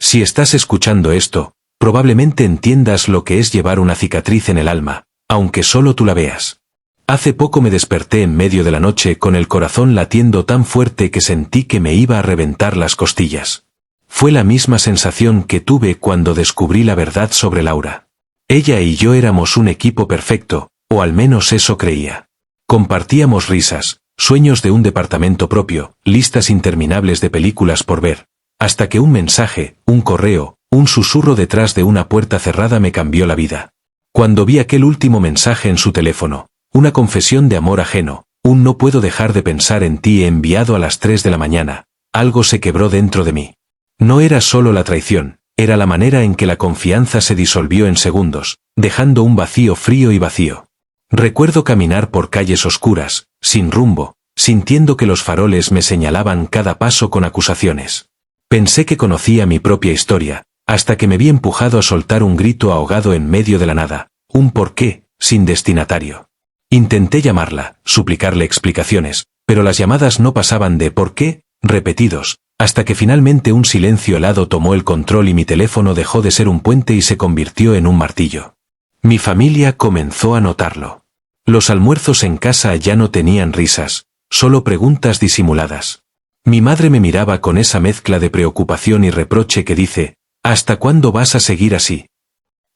Si estás escuchando esto, probablemente entiendas lo que es llevar una cicatriz en el alma, aunque solo tú la veas. Hace poco me desperté en medio de la noche con el corazón latiendo tan fuerte que sentí que me iba a reventar las costillas. Fue la misma sensación que tuve cuando descubrí la verdad sobre Laura. Ella y yo éramos un equipo perfecto, o al menos eso creía. Compartíamos risas, sueños de un departamento propio, listas interminables de películas por ver, hasta que un mensaje, un correo, un susurro detrás de una puerta cerrada me cambió la vida. Cuando vi aquel último mensaje en su teléfono, una confesión de amor ajeno, un no puedo dejar de pensar en ti enviado a las 3 de la mañana, algo se quebró dentro de mí. No era solo la traición, era la manera en que la confianza se disolvió en segundos, dejando un vacío frío y vacío. Recuerdo caminar por calles oscuras, sin rumbo, sintiendo que los faroles me señalaban cada paso con acusaciones. Pensé que conocía mi propia historia, hasta que me vi empujado a soltar un grito ahogado en medio de la nada, un porqué, sin destinatario. Intenté llamarla, suplicarle explicaciones, pero las llamadas no pasaban de ¿por qué?, repetidos, hasta que finalmente un silencio helado tomó el control y mi teléfono dejó de ser un puente y se convirtió en un martillo. Mi familia comenzó a notarlo. Los almuerzos en casa ya no tenían risas, solo preguntas disimuladas. Mi madre me miraba con esa mezcla de preocupación y reproche que dice, ¿hasta cuándo vas a seguir así?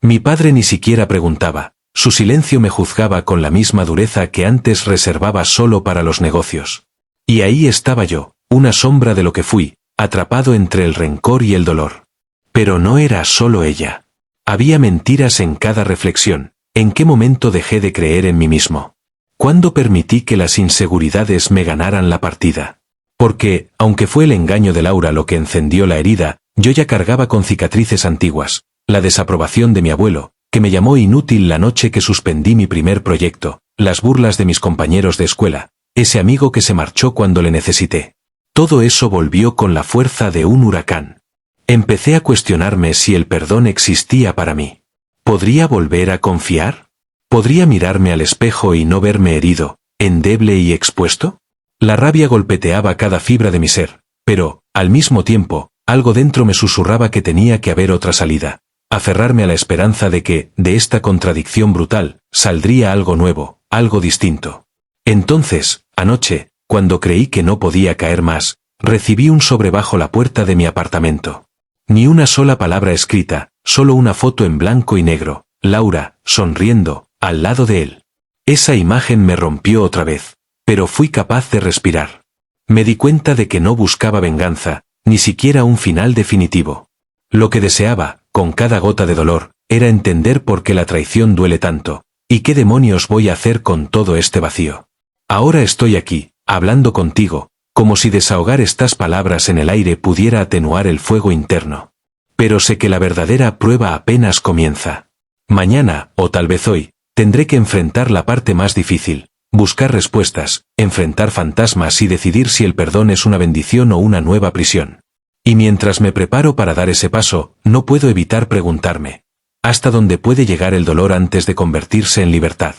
Mi padre ni siquiera preguntaba, su silencio me juzgaba con la misma dureza que antes reservaba solo para los negocios. Y ahí estaba yo, una sombra de lo que fui, atrapado entre el rencor y el dolor. Pero no era solo ella. Había mentiras en cada reflexión. ¿En qué momento dejé de creer en mí mismo? ¿Cuándo permití que las inseguridades me ganaran la partida? Porque, aunque fue el engaño de Laura lo que encendió la herida, yo ya cargaba con cicatrices antiguas, la desaprobación de mi abuelo, que me llamó inútil la noche que suspendí mi primer proyecto, las burlas de mis compañeros de escuela, ese amigo que se marchó cuando le necesité. Todo eso volvió con la fuerza de un huracán. Empecé a cuestionarme si el perdón existía para mí. ¿Podría volver a confiar? ¿Podría mirarme al espejo y no verme herido, endeble y expuesto? La rabia golpeteaba cada fibra de mi ser, pero, al mismo tiempo, algo dentro me susurraba que tenía que haber otra salida. Aferrarme a la esperanza de que, de esta contradicción brutal, saldría algo nuevo, algo distinto. Entonces, anoche, cuando creí que no podía caer más, recibí un sobre bajo la puerta de mi apartamento. Ni una sola palabra escrita, solo una foto en blanco y negro, Laura, sonriendo, al lado de él. Esa imagen me rompió otra vez, pero fui capaz de respirar. Me di cuenta de que no buscaba venganza, ni siquiera un final definitivo. Lo que deseaba, con cada gota de dolor, era entender por qué la traición duele tanto, y qué demonios voy a hacer con todo este vacío. Ahora estoy aquí, hablando contigo, como si desahogar estas palabras en el aire pudiera atenuar el fuego interno. Pero sé que la verdadera prueba apenas comienza. Mañana, o tal vez hoy, tendré que enfrentar la parte más difícil, buscar respuestas, enfrentar fantasmas y decidir si el perdón es una bendición o una nueva prisión. Y mientras me preparo para dar ese paso, no puedo evitar preguntarme, ¿hasta dónde puede llegar el dolor antes de convertirse en libertad?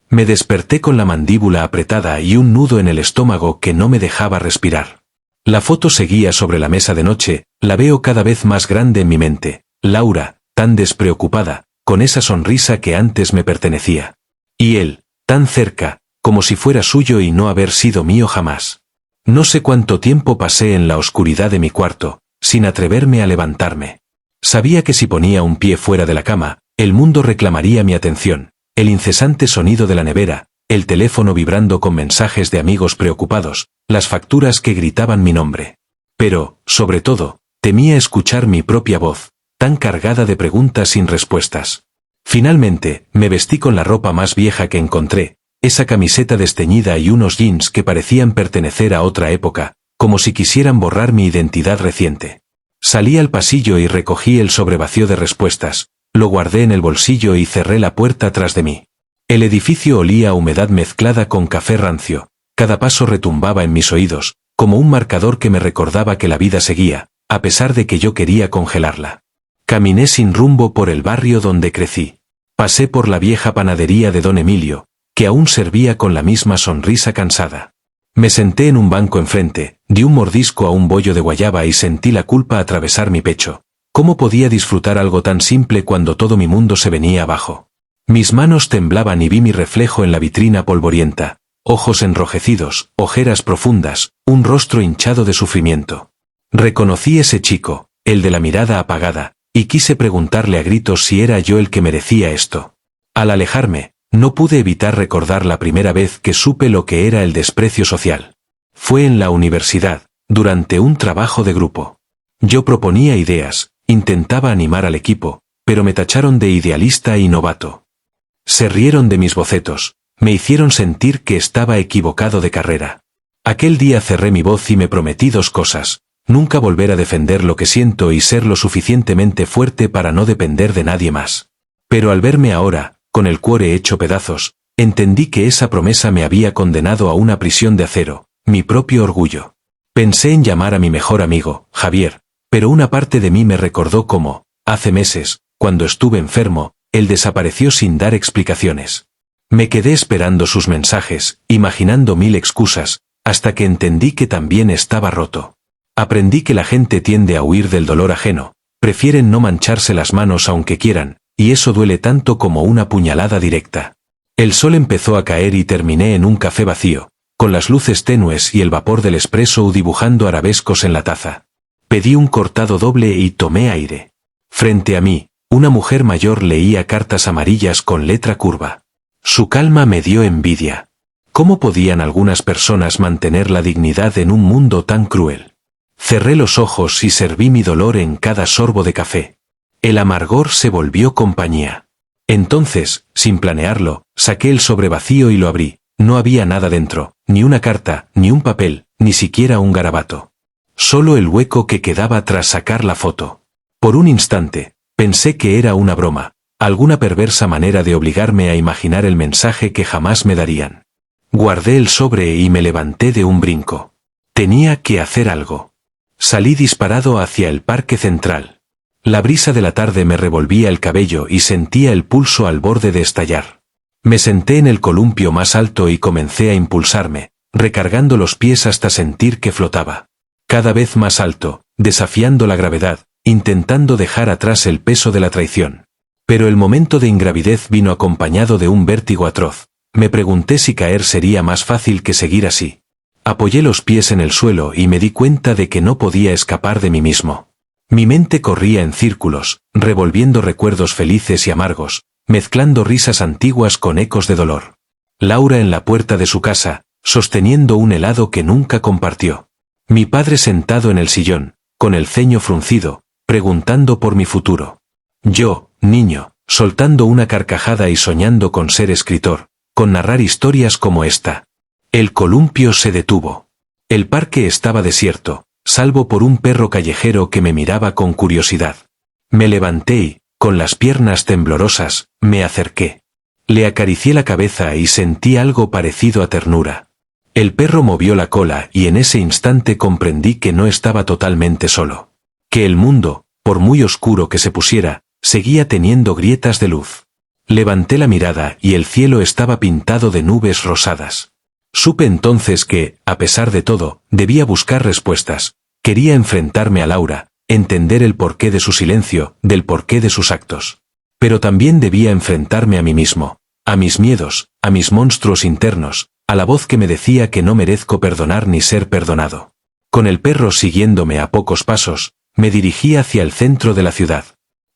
Me desperté con la mandíbula apretada y un nudo en el estómago que no me dejaba respirar. La foto seguía sobre la mesa de noche, la veo cada vez más grande en mi mente, Laura, tan despreocupada, con esa sonrisa que antes me pertenecía. Y él, tan cerca, como si fuera suyo y no haber sido mío jamás. No sé cuánto tiempo pasé en la oscuridad de mi cuarto, sin atreverme a levantarme. Sabía que si ponía un pie fuera de la cama, el mundo reclamaría mi atención. El incesante sonido de la nevera, el teléfono vibrando con mensajes de amigos preocupados, las facturas que gritaban mi nombre. Pero, sobre todo, temía escuchar mi propia voz, tan cargada de preguntas sin respuestas. Finalmente, me vestí con la ropa más vieja que encontré, esa camiseta desteñida y unos jeans que parecían pertenecer a otra época, como si quisieran borrar mi identidad reciente. Salí al pasillo y recogí el sobrevacío de respuestas. Lo guardé en el bolsillo y cerré la puerta tras de mí. El edificio olía a humedad mezclada con café rancio. Cada paso retumbaba en mis oídos, como un marcador que me recordaba que la vida seguía, a pesar de que yo quería congelarla. Caminé sin rumbo por el barrio donde crecí. Pasé por la vieja panadería de Don Emilio, que aún servía con la misma sonrisa cansada. Me senté en un banco enfrente, di un mordisco a un bollo de guayaba y sentí la culpa atravesar mi pecho. ¿Cómo podía disfrutar algo tan simple cuando todo mi mundo se venía abajo? Mis manos temblaban y vi mi reflejo en la vitrina polvorienta, ojos enrojecidos, ojeras profundas, un rostro hinchado de sufrimiento. Reconocí ese chico, el de la mirada apagada, y quise preguntarle a gritos si era yo el que merecía esto. Al alejarme, no pude evitar recordar la primera vez que supe lo que era el desprecio social. Fue en la universidad, durante un trabajo de grupo. Yo proponía ideas, intentaba animar al equipo, pero me tacharon de idealista y novato. Se rieron de mis bocetos, me hicieron sentir que estaba equivocado de carrera. Aquel día cerré mi voz y me prometí dos cosas: nunca volver a defender lo que siento y ser lo suficientemente fuerte para no depender de nadie más. Pero al verme ahora, con el cuore hecho pedazos, entendí que esa promesa me había condenado a una prisión de acero, mi propio orgullo. Pensé en llamar a mi mejor amigo, Javier, pero una parte de mí me recordó cómo, hace meses, cuando estuve enfermo, él desapareció sin dar explicaciones. Me quedé esperando sus mensajes, imaginando mil excusas, hasta que entendí que también estaba roto. Aprendí que la gente tiende a huir del dolor ajeno, prefieren no mancharse las manos aunque quieran, y eso duele tanto como una puñalada directa. El sol empezó a caer y terminé en un café vacío, con las luces tenues y el vapor del espresso dibujando arabescos en la taza. Pedí un cortado doble y tomé aire. Frente a mí, una mujer mayor leía cartas amarillas con letra curva. Su calma me dio envidia. ¿Cómo podían algunas personas mantener la dignidad en un mundo tan cruel? Cerré los ojos y serví mi dolor en cada sorbo de café. El amargor se volvió compañía. Entonces, sin planearlo, saqué el sobre vacío y lo abrí. No había nada dentro, ni una carta, ni un papel, ni siquiera un garabato. Solo el hueco que quedaba tras sacar la foto. Por un instante, pensé que era una broma, alguna perversa manera de obligarme a imaginar el mensaje que jamás me darían. Guardé el sobre y me levanté de un brinco. Tenía que hacer algo. Salí disparado hacia el parque central. La brisa de la tarde me revolvía el cabello y sentía el pulso al borde de estallar. Me senté en el columpio más alto y comencé a impulsarme, recargando los pies hasta sentir que flotaba. Cada vez más alto, desafiando la gravedad, intentando dejar atrás el peso de la traición. Pero el momento de ingravidez vino acompañado de un vértigo atroz. Me pregunté si caer sería más fácil que seguir así. Apoyé los pies en el suelo y me di cuenta de que no podía escapar de mí mismo. Mi mente corría en círculos, revolviendo recuerdos felices y amargos, mezclando risas antiguas con ecos de dolor. Laura en la puerta de su casa, sosteniendo un helado que nunca compartió. Mi padre sentado en el sillón, con el ceño fruncido, preguntando por mi futuro. Yo, niño, soltando una carcajada y soñando con ser escritor, con narrar historias como esta. El columpio se detuvo. El parque estaba desierto, salvo por un perro callejero que me miraba con curiosidad. Me levanté y, con las piernas temblorosas, me acerqué. Le acaricié la cabeza y sentí algo parecido a ternura. El perro movió la cola y en ese instante comprendí que no estaba totalmente solo. Que el mundo, por muy oscuro que se pusiera, seguía teniendo grietas de luz. Levanté la mirada y el cielo estaba pintado de nubes rosadas. Supe entonces que, a pesar de todo, debía buscar respuestas. Quería enfrentarme a Laura, entender el porqué de su silencio, del porqué de sus actos. Pero también debía enfrentarme a mí mismo, a mis miedos, a mis monstruos internos, a la voz que me decía que no merezco perdonar ni ser perdonado. Con el perro siguiéndome a pocos pasos, me dirigí hacia el centro de la ciudad.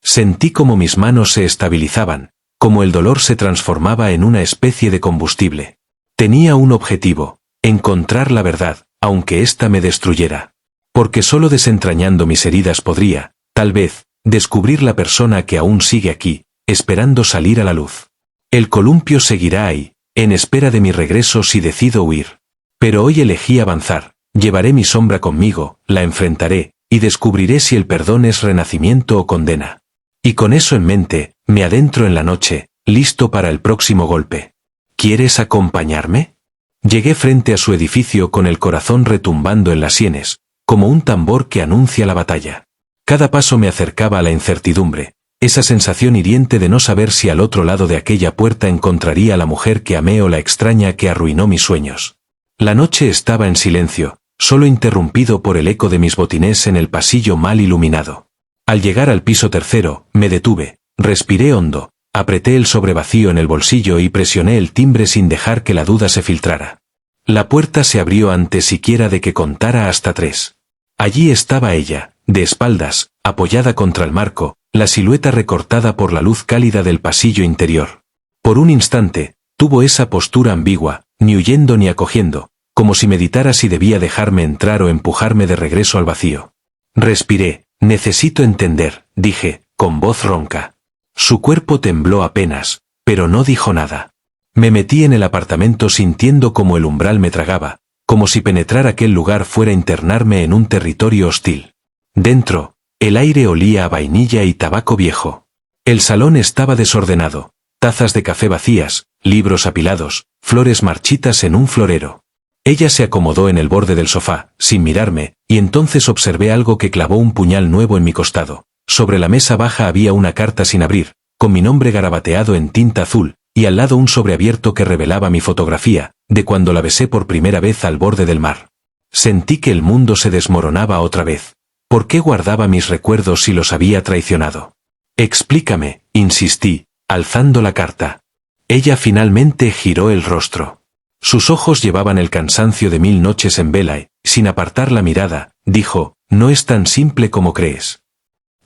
Sentí como mis manos se estabilizaban, como el dolor se transformaba en una especie de combustible. Tenía un objetivo: encontrar la verdad, aunque ésta me destruyera. Porque solo desentrañando mis heridas podría, tal vez, descubrir la persona que aún sigue aquí, esperando salir a la luz. El columpio seguirá ahí, en espera de mi regreso si decido huir. Pero hoy elegí avanzar, llevaré mi sombra conmigo, la enfrentaré, y descubriré si el perdón es renacimiento o condena. Y con eso en mente, me adentro en la noche, listo para el próximo golpe. ¿Quieres acompañarme? Llegué frente a su edificio con el corazón retumbando en las sienes, como un tambor que anuncia la batalla. Cada paso me acercaba a la incertidumbre, esa sensación hiriente de no saber si al otro lado de aquella puerta encontraría a la mujer que amé o la extraña que arruinó mis sueños. La noche estaba en silencio, solo interrumpido por el eco de mis botines en el pasillo mal iluminado. Al llegar al piso tercero, me detuve, respiré hondo, apreté el sobrevacío en el bolsillo y presioné el timbre sin dejar que la duda se filtrara. La puerta se abrió antes siquiera de que contara hasta 3. Allí estaba ella, de espaldas, apoyada contra el marco, la silueta recortada por la luz cálida del pasillo interior. Por un instante, tuvo esa postura ambigua, ni huyendo ni acogiendo, como si meditara si debía dejarme entrar o empujarme de regreso al vacío. Respiré. Necesito entender, dije, con voz ronca. Su cuerpo tembló apenas, pero no dijo nada. Me metí en el apartamento sintiendo como el umbral me tragaba, como si penetrar aquel lugar fuera internarme en un territorio hostil. Dentro, el aire olía a vainilla y tabaco viejo. El salón estaba desordenado, tazas de café vacías, libros apilados, flores marchitas en un florero. Ella se acomodó en el borde del sofá, sin mirarme, y entonces observé algo que clavó un puñal nuevo en mi costado. Sobre la mesa baja había una carta sin abrir, con mi nombre garabateado en tinta azul, y al lado un sobre abierto que revelaba mi fotografía, de cuando la besé por primera vez al borde del mar. Sentí que el mundo se desmoronaba otra vez. ¿Por qué guardaba mis recuerdos si los había traicionado? Explícame, insistí, alzando la carta. Ella finalmente giró el rostro. Sus ojos llevaban el cansancio de 1000 noches en vela y, sin apartar la mirada, dijo, no es tan simple como crees.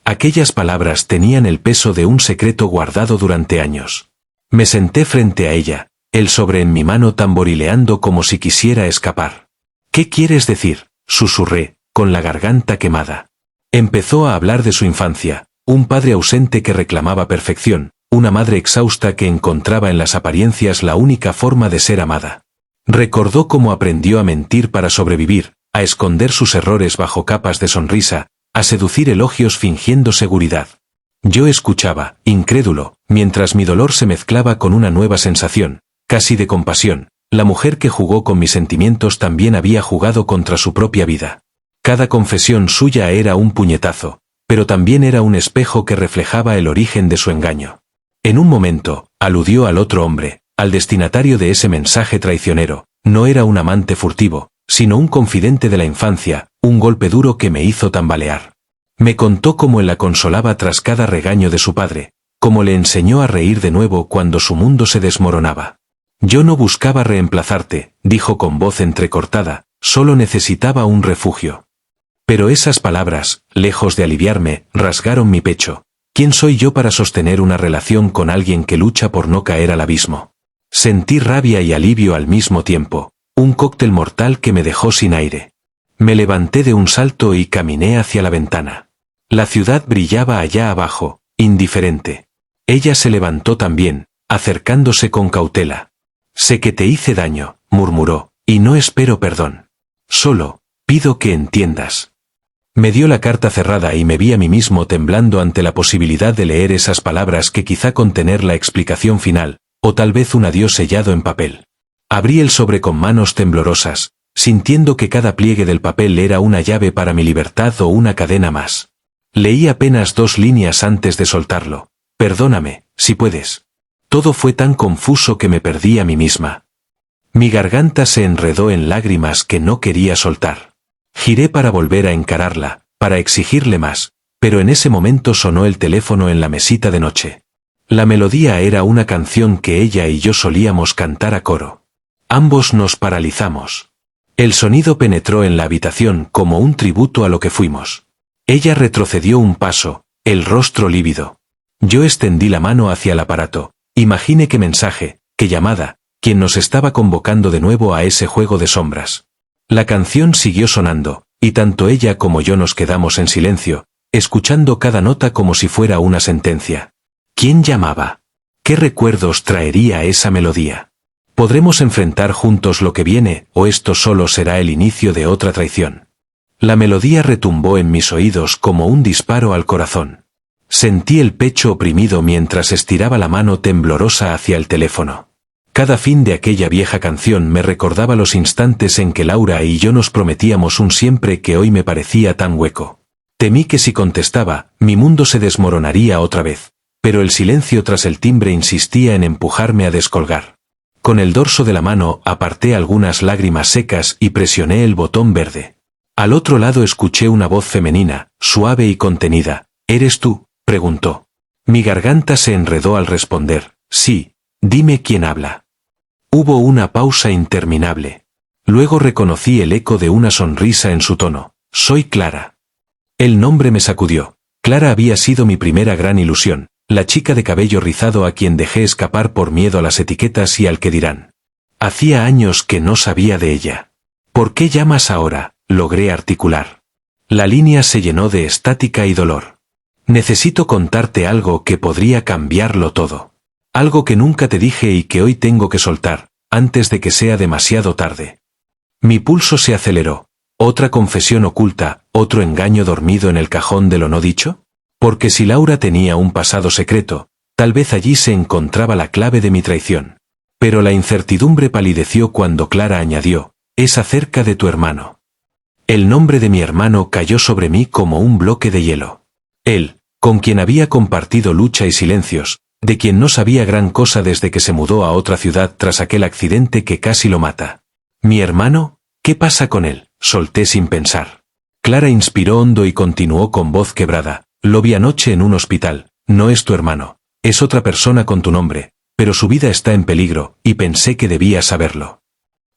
Aquellas palabras tenían el peso de un secreto guardado durante años. Me senté frente a ella, el sobre en mi mano tamborileando como si quisiera escapar. ¿Qué quieres decir?, susurré, con la garganta quemada. Empezó a hablar de su infancia, un padre ausente que reclamaba perfección, una madre exhausta que encontraba en las apariencias la única forma de ser amada. Recordó cómo aprendió a mentir para sobrevivir, a esconder sus errores bajo capas de sonrisa, a seducir elogios fingiendo seguridad. Yo escuchaba, incrédulo, mientras mi dolor se mezclaba con una nueva sensación, casi de compasión. La mujer que jugó con mis sentimientos también había jugado contra su propia vida. Cada confesión suya era un puñetazo, pero también era un espejo que reflejaba el origen de su engaño. En un momento, aludió al otro hombre, al destinatario de ese mensaje traicionero. No era un amante furtivo, sino un confidente de la infancia, un golpe duro que me hizo tambalear. Me contó cómo él la consolaba tras cada regaño de su padre, cómo le enseñó a reír de nuevo cuando su mundo se desmoronaba. Yo no buscaba reemplazarte, dijo con voz entrecortada, solo necesitaba un refugio. Pero esas palabras, lejos de aliviarme, rasgaron mi pecho. ¿Quién soy yo para sostener una relación con alguien que lucha por no caer al abismo? Sentí rabia y alivio al mismo tiempo, un cóctel mortal que me dejó sin aire. Me levanté de un salto y caminé hacia la ventana. La ciudad brillaba allá abajo, indiferente. Ella se levantó también, acercándose con cautela. Sé que te hice daño, murmuró, y no espero perdón. Solo, pido que entiendas. Me dio la carta cerrada y me vi a mí mismo temblando ante la posibilidad de leer esas palabras que quizá contener la explicación final, o tal vez un adiós sellado en papel. Abrí el sobre con manos temblorosas, sintiendo que cada pliegue del papel era una llave para mi libertad o una cadena más. Leí apenas 2 líneas antes de soltarlo. Perdóname, si puedes. Todo fue tan confuso que me perdí a mí misma. Mi garganta se enredó en lágrimas que no quería soltar. Giré para volver a encararla, para exigirle más, pero en ese momento sonó el teléfono en la mesita de noche. La melodía era una canción que ella y yo solíamos cantar a coro. Ambos nos paralizamos. El sonido penetró en la habitación como un tributo a lo que fuimos. Ella retrocedió un paso, el rostro lívido. Yo extendí la mano hacia el aparato. Imaginé qué mensaje, qué llamada, quien nos estaba convocando de nuevo a ese juego de sombras. La canción siguió sonando, y tanto ella como yo nos quedamos en silencio, escuchando cada nota como si fuera una sentencia. ¿Quién llamaba? ¿Qué recuerdos traería esa melodía? ¿Podremos enfrentar juntos lo que viene, o esto solo será el inicio de otra traición? La melodía retumbó en mis oídos como un disparo al corazón. Sentí el pecho oprimido mientras estiraba la mano temblorosa hacia el teléfono. Cada fin de aquella vieja canción me recordaba los instantes en que Laura y yo nos prometíamos un siempre que hoy me parecía tan hueco. Temí que si contestaba, mi mundo se desmoronaría otra vez, pero el silencio tras el timbre insistía en empujarme a descolgar. Con el dorso de la mano aparté algunas lágrimas secas y presioné el botón verde. Al otro lado escuché una voz femenina, suave y contenida. ¿Eres tú?, preguntó. Mi garganta se enredó al responder, sí, dime quién habla. Hubo una pausa interminable. Luego reconocí el eco de una sonrisa en su tono. Soy Clara. El nombre me sacudió. Clara había sido mi primera gran ilusión, la chica de cabello rizado a quien dejé escapar por miedo a las etiquetas y al que dirán. Hacía años que no sabía de ella. ¿Por qué llamas ahora?, logré articular. La línea se llenó de estática y dolor. Necesito contarte algo que podría cambiarlo todo. Algo que nunca te dije y que hoy tengo que soltar, antes de que sea demasiado tarde. Mi pulso se aceleró. ¿Otra confesión oculta, otro engaño dormido en el cajón de lo no dicho? Porque si Laura tenía un pasado secreto, tal vez allí se encontraba la clave de mi traición. Pero la incertidumbre palideció cuando Clara añadió, es acerca de tu hermano. El nombre de mi hermano cayó sobre mí como un bloque de hielo. Él, con quien había compartido lucha y silencios, de quien no sabía gran cosa desde que se mudó a otra ciudad tras aquel accidente que casi lo mata. ¿Mi hermano? ¿Qué pasa con él?, solté sin pensar. Clara inspiró hondo y continuó con voz quebrada. Lo vi anoche en un hospital. No es tu hermano. Es otra persona con tu nombre. Pero su vida está en peligro, y pensé que debía saberlo.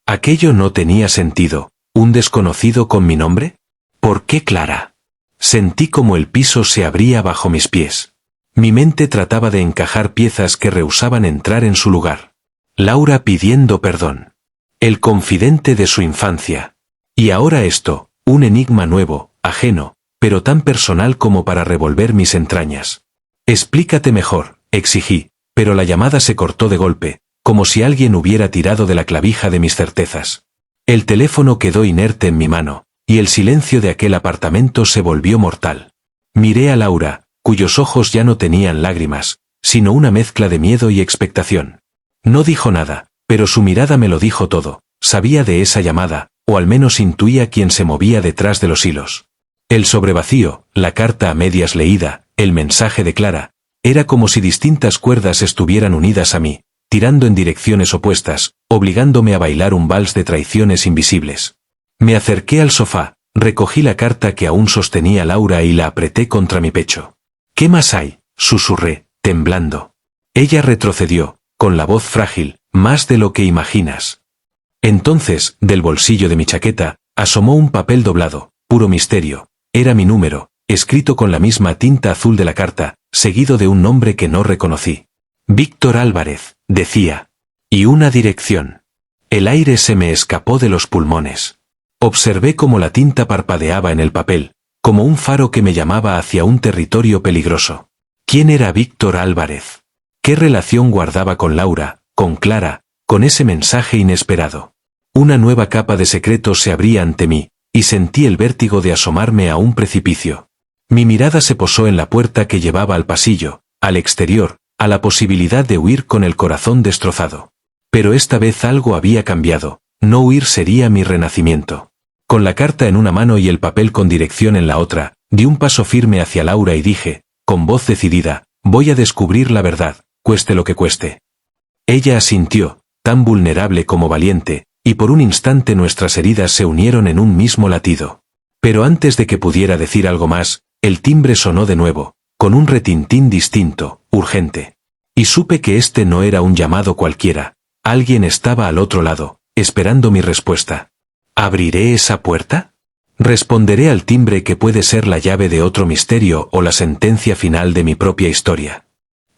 Aquello no tenía sentido. ¿Un desconocido con mi nombre? ¿Por qué Clara? Sentí como el piso se abría bajo mis pies. Mi mente trataba de encajar piezas que rehusaban entrar en su lugar. Laura pidiendo perdón. El confidente de su infancia. Y ahora esto, un enigma nuevo, ajeno, pero tan personal como para revolver mis entrañas. Explícate mejor, exigí, pero la llamada se cortó de golpe, como si alguien hubiera tirado de la clavija de mis certezas. El teléfono quedó inerte en mi mano, y el silencio de aquel apartamento se volvió mortal. Miré a Laura, cuyos ojos ya no tenían lágrimas, sino una mezcla de miedo y expectación. No dijo nada, pero su mirada me lo dijo todo. Sabía de esa llamada, o al menos intuía quién se movía detrás de los hilos. El sobrevacío, la carta a medias leída, el mensaje de Clara, era como si distintas cuerdas estuvieran unidas a mí, tirando en direcciones opuestas, obligándome a bailar un vals de traiciones invisibles. Me acerqué al sofá, recogí la carta que aún sostenía Laura y la apreté contra mi pecho. ¿Qué más hay?, susurré, temblando. Ella retrocedió, con la voz frágil, más de lo que imaginas. Entonces, del bolsillo de mi chaqueta, asomó un papel doblado, puro misterio. Era mi número, escrito con la misma tinta azul de la carta, seguido de un nombre que no reconocí. Víctor Álvarez, decía. Y una dirección. El aire se me escapó de los pulmones. Observé cómo la tinta parpadeaba en el papel, como un faro que me llamaba hacia un territorio peligroso. ¿Quién era Víctor Álvarez? ¿Qué relación guardaba con Laura, con Clara, con ese mensaje inesperado? Una nueva capa de secretos se abría ante mí, y sentí el vértigo de asomarme a un precipicio. Mi mirada se posó en la puerta que llevaba al pasillo, al exterior, a la posibilidad de huir con el corazón destrozado. Pero esta vez algo había cambiado, no huir sería mi renacimiento. Con la carta en una mano y el papel con dirección en la otra, di un paso firme hacia Laura y dije, con voz decidida, voy a descubrir la verdad, cueste lo que cueste. Ella asintió, tan vulnerable como valiente, y por un instante nuestras heridas se unieron en un mismo latido. Pero antes de que pudiera decir algo más, el timbre sonó de nuevo, con un retintín distinto, urgente. Y supe que este no era un llamado cualquiera, alguien estaba al otro lado, esperando mi respuesta. ¿Abriré esa puerta? Responderé al timbre que puede ser la llave de otro misterio o la sentencia final de mi propia historia.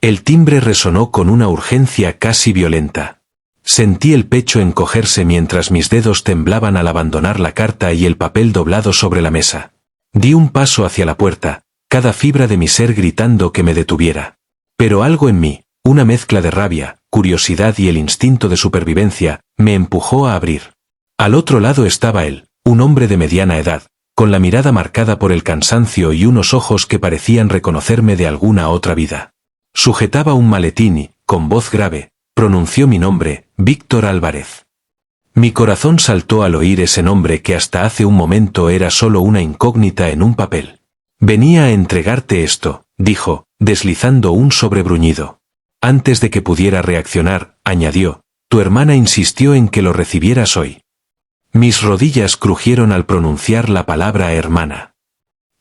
El timbre resonó con una urgencia casi violenta. Sentí el pecho encogerse mientras mis dedos temblaban al abandonar la carta y el papel doblado sobre la mesa. Di un paso hacia la puerta, cada fibra de mi ser gritando que me detuviera. Pero algo en mí, una mezcla de rabia, curiosidad y el instinto de supervivencia, me empujó a abrir. Al otro lado estaba él, un hombre de mediana edad, con la mirada marcada por el cansancio y unos ojos que parecían reconocerme de alguna otra vida. Sujetaba un maletín y, con voz grave, pronunció mi nombre, Víctor Álvarez. Mi corazón saltó al oír ese nombre que hasta hace un momento era solo una incógnita en un papel. Venía a entregarte esto, dijo, deslizando un sobrebruñido. Antes de que pudiera reaccionar, añadió, tu hermana insistió en que lo recibieras hoy. Mis rodillas crujieron al pronunciar la palabra hermana.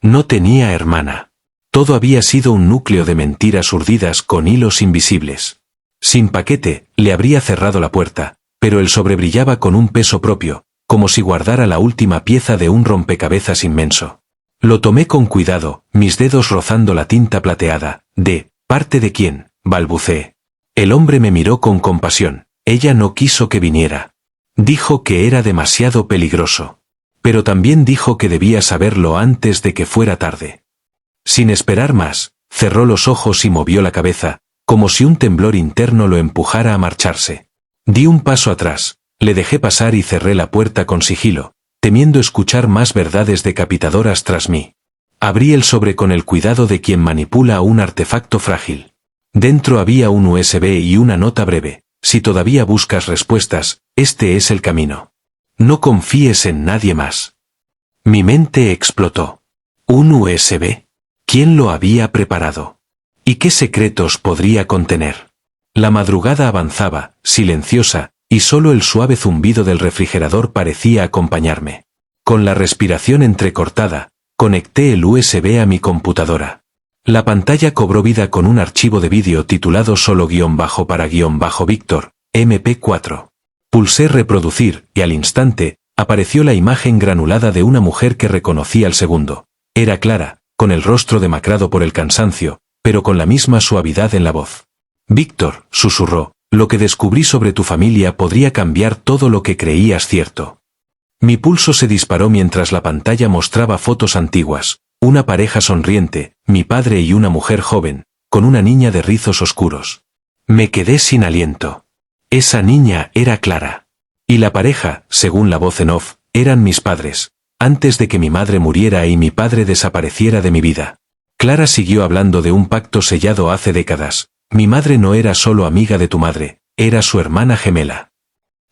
No tenía hermana. Todo había sido un núcleo de mentiras urdidas con hilos invisibles. Sin paquete, le habría cerrado la puerta, pero el sobre brillaba con un peso propio, como si guardara la última pieza de un rompecabezas inmenso. Lo tomé con cuidado, mis dedos rozando la tinta plateada. ¿De parte de quién?, balbuceé. El hombre me miró con compasión. Ella no quiso que viniera. Dijo que era demasiado peligroso. Pero también dijo que debía saberlo antes de que fuera tarde. Sin esperar más, cerró los ojos y movió la cabeza, como si un temblor interno lo empujara a marcharse. Di un paso atrás, le dejé pasar y cerré la puerta con sigilo, temiendo escuchar más verdades decapitadoras tras mí. Abrí el sobre con el cuidado de quien manipula un artefacto frágil. Dentro había un USB y una nota breve. Si todavía buscas respuestas, este es el camino. No confíes en nadie más. Mi mente explotó. ¿Un USB? ¿Quién lo había preparado? ¿Y qué secretos podría contener? La madrugada avanzaba, silenciosa, y solo el suave zumbido del refrigerador parecía acompañarme. Con la respiración entrecortada, conecté el USB a mi computadora. La pantalla cobró vida con un archivo de vídeo titulado solo-para-Víctor, MP4. Pulsé reproducir, y al instante, apareció la imagen granulada de una mujer que reconocí al segundo. Era Clara, con el rostro demacrado por el cansancio, pero con la misma suavidad en la voz. Víctor, susurró, lo que descubrí sobre tu familia podría cambiar todo lo que creías cierto. Mi pulso se disparó mientras la pantalla mostraba fotos antiguas. Una pareja sonriente, mi padre y una mujer joven, con una niña de rizos oscuros. Me quedé sin aliento. Esa niña era Clara. Y la pareja, según la voz en off, eran mis padres, antes de que mi madre muriera y mi padre desapareciera de mi vida. Clara siguió hablando de un pacto sellado hace décadas. Mi madre no era solo amiga de tu madre, era su hermana gemela.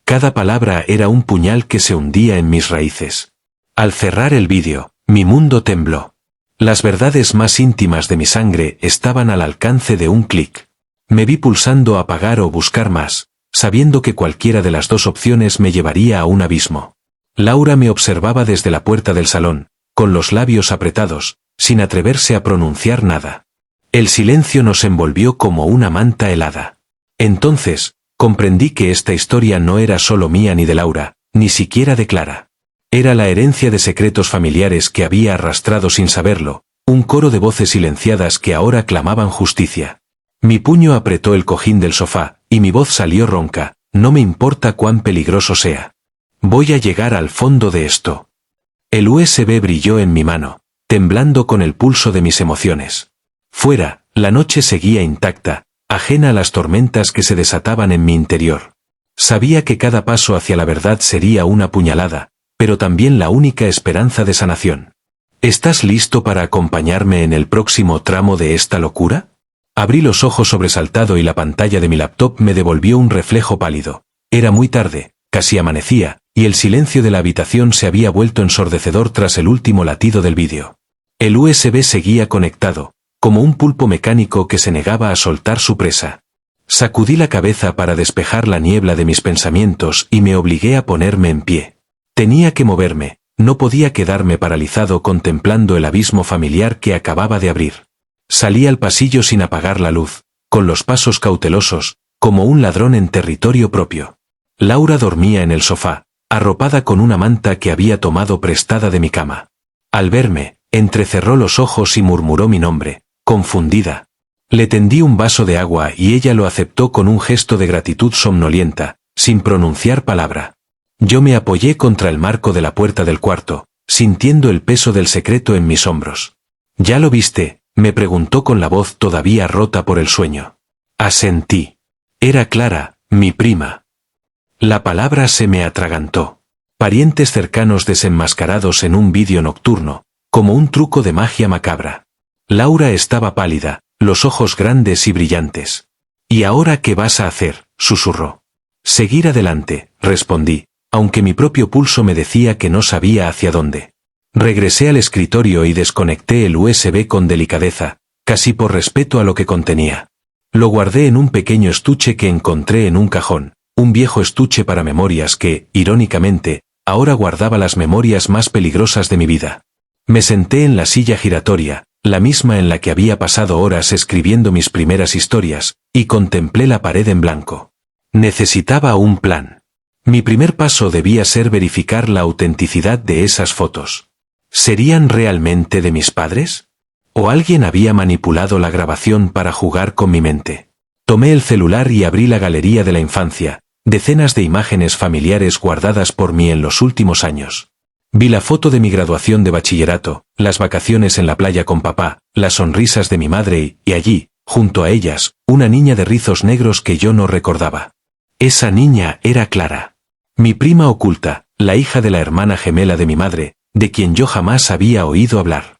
Cada palabra era un puñal que se hundía en mis raíces. Al cerrar el vídeo, mi mundo tembló. Las verdades más íntimas de mi sangre estaban al alcance de un clic. Me vi pulsando apagar o buscar más, sabiendo que cualquiera de las dos opciones me llevaría a un abismo. Laura me observaba desde la puerta del salón, con los labios apretados, sin atreverse a pronunciar nada. El silencio nos envolvió como una manta helada. Entonces, comprendí que esta historia no era solo mía ni de Laura, ni siquiera de Clara. Era la herencia de secretos familiares que había arrastrado sin saberlo, un coro de voces silenciadas que ahora clamaban justicia. Mi puño apretó el cojín del sofá, y mi voz salió ronca, no me importa cuán peligroso sea. Voy a llegar al fondo de esto. El USB brilló en mi mano, temblando con el pulso de mis emociones. Fuera, la noche seguía intacta, ajena a las tormentas que se desataban en mi interior. Sabía que cada paso hacia la verdad sería una puñalada, pero también la única esperanza de sanación. ¿Estás listo para acompañarme en el próximo tramo de esta locura? Abrí los ojos sobresaltado y la pantalla de mi laptop me devolvió un reflejo pálido. Era muy tarde, casi amanecía, y el silencio de la habitación se había vuelto ensordecedor tras el último latido del vídeo. El USB seguía conectado, como un pulpo mecánico que se negaba a soltar su presa. Sacudí la cabeza para despejar la niebla de mis pensamientos y me obligué a ponerme en pie. Tenía que moverme, no podía quedarme paralizado contemplando el abismo familiar que acababa de abrir. Salí al pasillo sin apagar la luz, con los pasos cautelosos, como un ladrón en territorio propio. Laura dormía en el sofá, arropada con una manta que había tomado prestada de mi cama. Al verme, entrecerró los ojos y murmuró mi nombre, confundida. Le tendí un vaso de agua y ella lo aceptó con un gesto de gratitud somnolienta, sin pronunciar palabra. Yo me apoyé contra el marco de la puerta del cuarto, sintiendo el peso del secreto en mis hombros. ¿Ya lo viste?, me preguntó con la voz todavía rota por el sueño. Asentí. Era Clara, mi prima. La palabra se me atragantó. Parientes cercanos desenmascarados en un vídeo nocturno, como un truco de magia macabra. Laura estaba pálida, los ojos grandes y brillantes. ¿Y ahora qué vas a hacer?, susurró. Seguir adelante, respondí, aunque mi propio pulso me decía que no sabía hacia dónde. Regresé al escritorio y desconecté el USB con delicadeza, casi por respeto a lo que contenía. Lo guardé en un pequeño estuche que encontré en un cajón, un viejo estuche para memorias que, irónicamente, ahora guardaba las memorias más peligrosas de mi vida. Me senté en la silla giratoria, la misma en la que había pasado horas escribiendo mis primeras historias, y contemplé la pared en blanco. Necesitaba un plan. Mi primer paso debía ser verificar la autenticidad de esas fotos. ¿Serían realmente de mis padres? ¿O alguien había manipulado la grabación para jugar con mi mente? Tomé el celular y abrí la galería de la infancia, decenas de imágenes familiares guardadas por mí en los últimos años. Vi la foto de mi graduación de bachillerato, las vacaciones en la playa con papá, las sonrisas de mi madre y allí, junto a ellas, una niña de rizos negros que yo no recordaba. Esa niña era Clara. Mi prima oculta, la hija de la hermana gemela de mi madre, de quien yo jamás había oído hablar.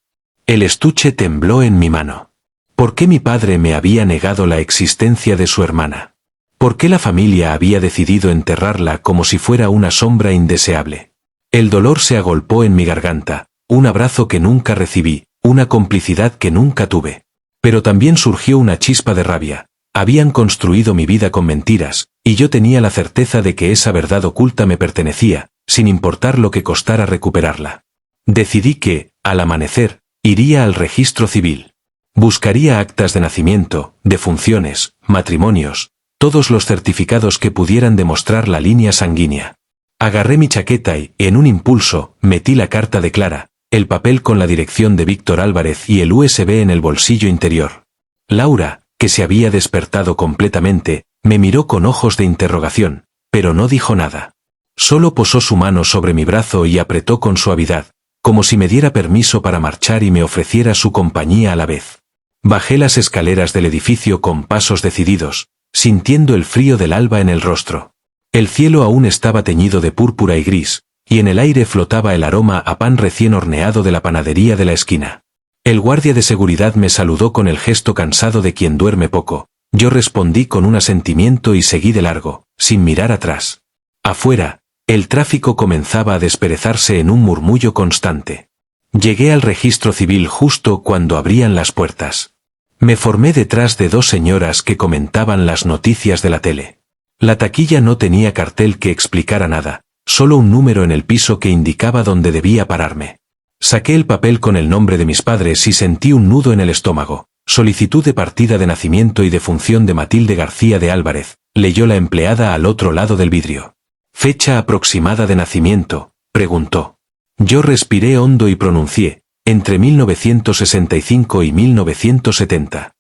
El estuche tembló en mi mano. ¿Por qué mi padre me había negado la existencia de su hermana? ¿Por qué la familia había decidido enterrarla como si fuera una sombra indeseable? El dolor se agolpó en mi garganta, un abrazo que nunca recibí, una complicidad que nunca tuve. Pero también surgió una chispa de rabia. Habían construido mi vida con mentiras, y yo tenía la certeza de que esa verdad oculta me pertenecía, sin importar lo que costara recuperarla. Decidí que, al amanecer, iría al registro civil. Buscaría actas de nacimiento, defunciones, matrimonios, todos los certificados que pudieran demostrar la línea sanguínea. Agarré mi chaqueta y, en un impulso, metí la carta de Clara, el papel con la dirección de Víctor Álvarez y el USB en el bolsillo interior. Laura, que se había despertado completamente, me miró con ojos de interrogación, pero no dijo nada. Solo posó su mano sobre mi brazo y apretó con suavidad, como si me diera permiso para marchar y me ofreciera su compañía a la vez. Bajé las escaleras del edificio con pasos decididos, sintiendo el frío del alba en el rostro. El cielo aún estaba teñido de púrpura y gris, y en el aire flotaba el aroma a pan recién horneado de la panadería de la esquina. El guardia de seguridad me saludó con el gesto cansado de quien duerme poco. Yo respondí con un asentimiento y seguí de largo, sin mirar atrás. Afuera, el tráfico comenzaba a desperezarse en un murmullo constante. Llegué al registro civil justo cuando abrían las puertas. Me formé detrás de dos señoras que comentaban las noticias de la tele. La taquilla no tenía cartel que explicara nada, solo un número en el piso que indicaba dónde debía pararme. Saqué el papel con el nombre de mis padres y sentí un nudo en el estómago. Solicitud de partida de nacimiento y defunción de Matilde García de Álvarez, leyó la empleada al otro lado del vidrio. ¿Fecha aproximada de nacimiento?, preguntó. Yo respiré hondo y pronuncié, entre 1965 y 1970.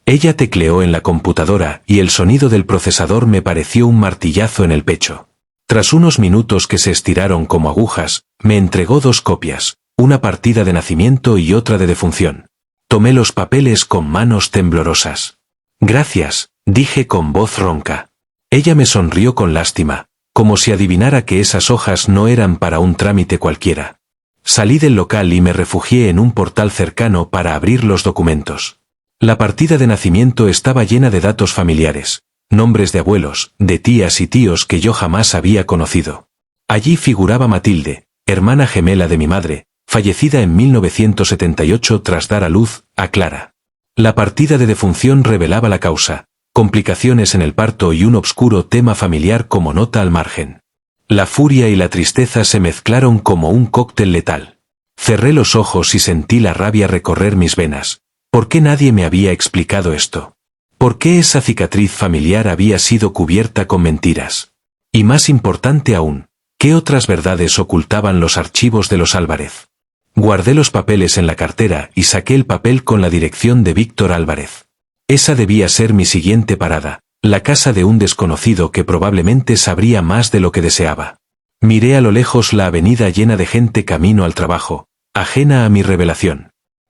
Ella tecleó en la computadora y el sonido del procesador me pareció un martillazo en el pecho. Tras unos minutos que se estiraron como agujas, me entregó dos copias, una partida de nacimiento y otra de defunción. Tomé los papeles con manos temblorosas. Gracias, dije con voz ronca. Ella me sonrió con lástima, como si adivinara que esas hojas no eran para un trámite cualquiera. Salí del local y me refugié en un portal cercano para abrir los documentos. La partida de nacimiento estaba llena de datos familiares, nombres de abuelos, de tías y tíos que yo jamás había conocido. Allí figuraba Matilde, hermana gemela de mi madre, fallecida en 1978 tras dar a luz a Clara. La partida de defunción revelaba la causa, complicaciones en el parto y un obscuro tema familiar como nota al margen. La furia y la tristeza se mezclaron como un cóctel letal. Cerré los ojos y sentí la rabia recorrer mis venas. ¿Por qué nadie me había explicado esto? ¿Por qué esa cicatriz familiar había sido cubierta con mentiras? Y más importante aún, ¿qué otras verdades ocultaban los archivos de los Álvarez? Guardé los papeles en la cartera y saqué el papel con la dirección de Víctor Álvarez. Esa debía ser mi siguiente parada, la casa de un desconocido que probablemente sabría más de lo que deseaba. Miré a lo lejos la avenida llena de gente camino al trabajo, ajena a mi revelación.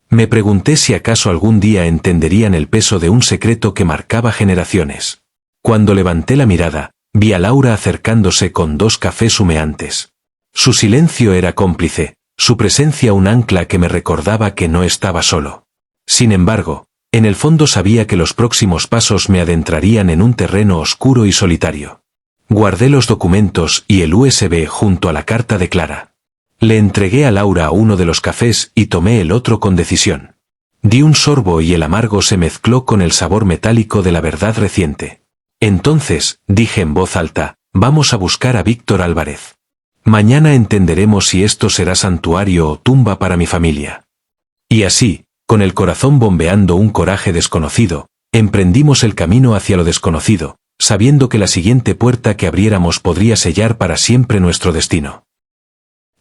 Me pregunté si acaso algún día entenderían el peso de un secreto que marcaba generaciones. Cuando levanté la mirada, vi a Laura acercándose con dos cafés humeantes. Su silencio era cómplice, su presencia un ancla que me recordaba que no estaba solo. Sin embargo, en el fondo sabía que los próximos pasos me adentrarían en un terreno oscuro y solitario. Guardé los documentos y el USB junto a la carta de Clara. Le entregué a Laura uno de los cafés y tomé el otro con decisión. Di un sorbo y el amargo se mezcló con el sabor metálico de la verdad reciente. Entonces, dije en voz alta, vamos a buscar a Víctor Álvarez. Mañana entenderemos si esto será santuario o tumba para mi familia. Y así, Con el corazón bombeando un coraje desconocido, emprendimos el camino hacia lo desconocido, sabiendo que la siguiente puerta que abriéramos podría sellar para siempre nuestro destino.